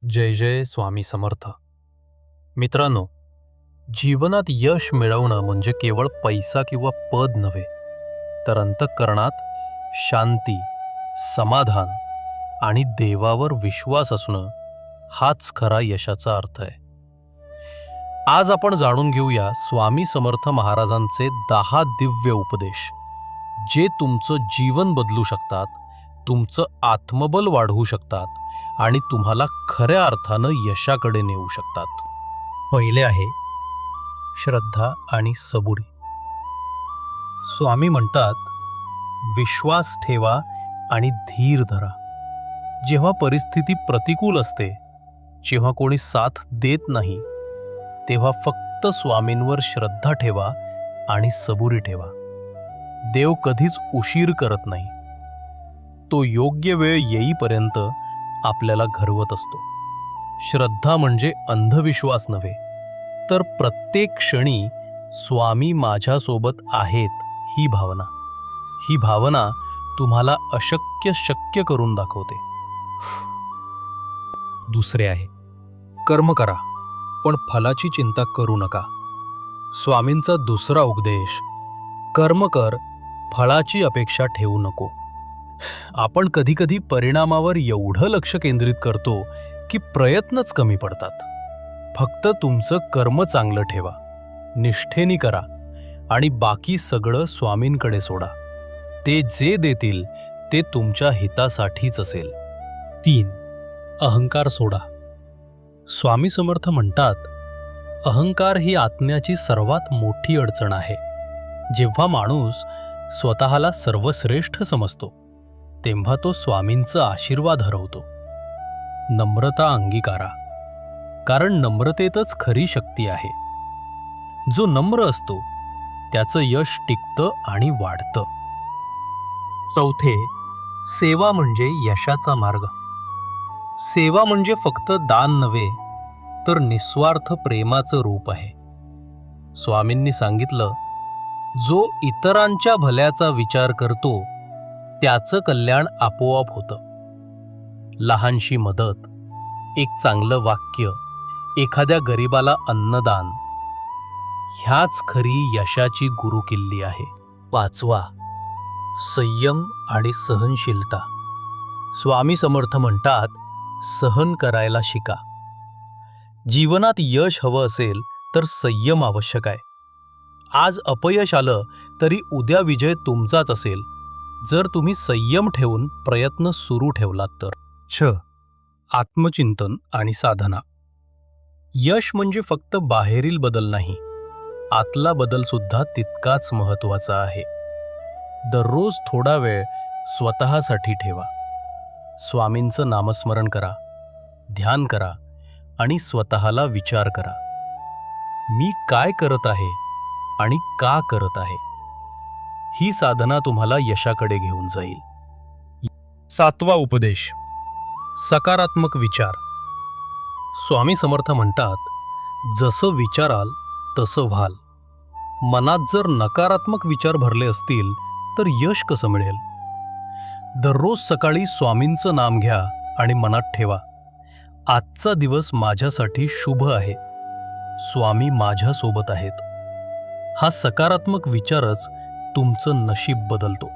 जय जय स्वामी समर्थ. मित्रांनो, जीवनात यश मिळवणं म्हणजे केवळ पैसा किंवा पद नव्हे, तर अंतःकरणात शांती, समाधान आणि देवावर विश्वास असणं हाच खरा यशाचा अर्थ आहे. आज आपण जाणून घेऊया स्वामी समर्थ महाराजांचे 10 दिव्य उपदेश, जे तुमचं जीवन बदलू शकतात, तुमचं आत्मबल वाढवू शकतात आणि तुम्हाला खऱ्या अर्थानं यशाकडे नेऊ शकतात. पहिले आहे श्रद्धा आणि सबुरी. स्वामी म्हणतात, विश्वास ठेवा आणि धीर धरा. जेव्हा परिस्थिती प्रतिकूल असते, जेव्हा कोणी साथ देत नाही, तेव्हा फक्त स्वामींवर श्रद्धा ठेवा आणि सबुरी ठेवा. देव कधीच उशीर करत नाही. तो योग्य वेळ येईपर्यंत आपल्याला घडवत असतो. श्रद्धा म्हणजे अंधविश्वास नव्हे, तर प्रत्येक क्षणी स्वामी माझ्यासोबत आहेत ही भावना. ही भावना तुम्हाला अशक्य शक्य करून दाखवते. दुसरे आहे कर्म करा, पण फलाची चिंता करू नका. स्वामींचा दुसरा उपदेश, कर्म कर, फळाची अपेक्षा ठेवू नको. आपण कधीकधी परिणामावर एवढं लक्ष केंद्रित करतो की प्रयत्नच कमी पडतात. फक्त तुमचं कर्म चांगलं ठेवा, निष्ठेनी करा आणि बाकी सगळं स्वामींकडे सोडा. ते जे देतील ते तुमच्या हितासाठीच असेल. 3. अहंकार सोडा. स्वामी समर्थ म्हणतात, अहंकार ही आत्म्याची सर्वात मोठी अडचण आहे. जेव्हा माणूस स्वतःला सर्वश्रेष्ठ समजतो, तेव्हा तो स्वामींचा आशीर्वाद हरवतो. नम्रता अंगीकारा, कारण नम्रतेतच खरी शक्ती आहे. जो नम्र असतो त्याचं यश टिकतं आणि वाढतं. 4. सेवा म्हणजे यशाचा मार्ग. सेवा म्हणजे फक्त दान नव्हे, तर निस्वार्थ प्रेमाचं रूप आहे. स्वामींनी सांगितलं, जो इतरांच्या भल्याचा विचार करतो त्याचं कल्याण आपोआप होतं. लहानशी मदत, एक चांगलं वाक्य, एखाद्या गरिबाला अन्नदान, ह्याच खरी यशाची गुरुकिल्ली आहे. 5. संयम आणि सहनशीलता. स्वामी समर्थ म्हणतात, सहन करायला शिका. जीवनात यश हवं असेल तर संयम आवश्यक आहे. आज अपयश आलं तरी उद्या विजय तुमचाच असेल, जर तुम्ही संयम ठेवून प्रयत्न सुरू ठेवलात तर. 6. आत्मचिंतन आणि साधना. यश म्हणजे फक्त बाहेरील बदल नाही, आतला बदल सुद्धा तितकाच महत्त्वाचा आहे. दररोज थोडा वेळ स्वतःसाठी ठेवा. स्वामींचं नामस्मरण करा, ध्यान करा आणि स्वतःला विचार करा, मी काय करत आहे आणि का करत आहे. ही साधना तुम्हाला यशाकडे घेऊन जाईल. 7. उपदेश, सकारात्मक विचार. स्वामी समर्थ म्हणतात, जसं विचाराल तसं व्हाल. मनात जर नकारात्मक विचार भरले असतील तर यश कसं मिळेल. दररोज सकाळी स्वामींचं नाम घ्या आणि मनात ठेवा, आजचा दिवस माझ्यासाठी शुभ आहे, स्वामी माझ्यासोबत आहेत. हा सकारात्मक विचारच तुमचं नशीब बदलतो.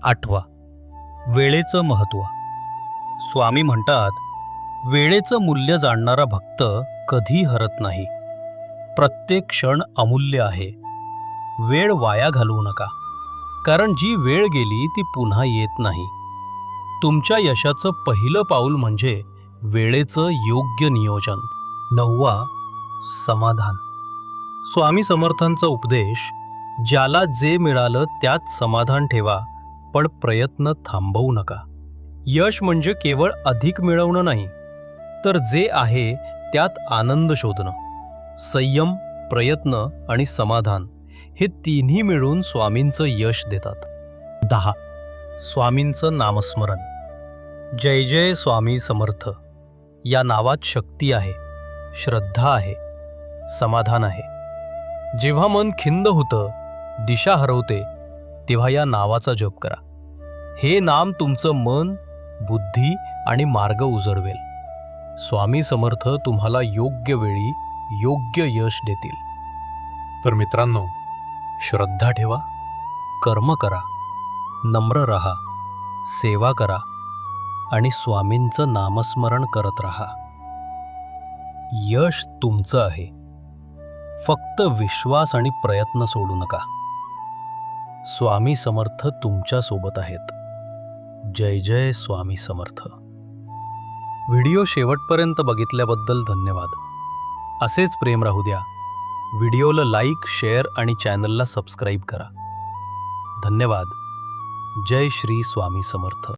8. वेळेचं महत्त्व. स्वामी म्हणतात, वेळेचं मूल्य जाणणारा भक्त कधी हरत नाही. प्रत्येक क्षण अमूल्य आहे. वेळ वाया घालवू नका, कारण जी वेळ गेली ती पुन्हा येत नाही. तुमच्या यशाचं पहिलं पाऊल म्हणजे वेळेचं योग्य नियोजन. 9. समाधान. स्वामी समर्थांचा उपदेश, ज्याला जे मिळालं त्यात समाधान ठेवा, पण प्रयत्न थांबवू नका. यश म्हणजे केवळ अधिक मिळवणं नाही, तर जे आहे त्यात आनंद शोधणं. संयम, प्रयत्न आणि समाधान हे तिन्ही मिळून स्वामींचं यश देतात. 10. स्वामींचं नामस्मरण. जय जय स्वामी समर्थ या नावात शक्ती आहे, श्रद्धा आहे, समाधान आहे. जेव्हा मन खिन्न होतं, दिशा हरवते, तेव्हा या नावाचा जप करा. हे नाम तुमचं मन, बुद्धी आणि मार्ग उजळवेल. स्वामी समर्थ तुम्हाला योग्य वेळी योग्य यश देतील. तर मित्रांनो, श्रद्धा ठेवा, कर्म करा, नम्र रहा, सेवा करा आणि स्वामींचं नामस्मरण करत राहा. यश तुमचं आहे. फक्त विश्वास आणि प्रयत्न सोडू नका. स्वामी समर्थ तुमच्या सोबत आहेत. जय जय स्वामी समर्थ. व्हिडिओ शेवटपर्यंत बघितल्याबद्दल धन्यवाद. असेच प्रेम राहू द्या. व्हिडिओला लाईक, शेअर आणि चॅनलला सबस्क्राईब करा. धन्यवाद. जय श्री स्वामी समर्थ.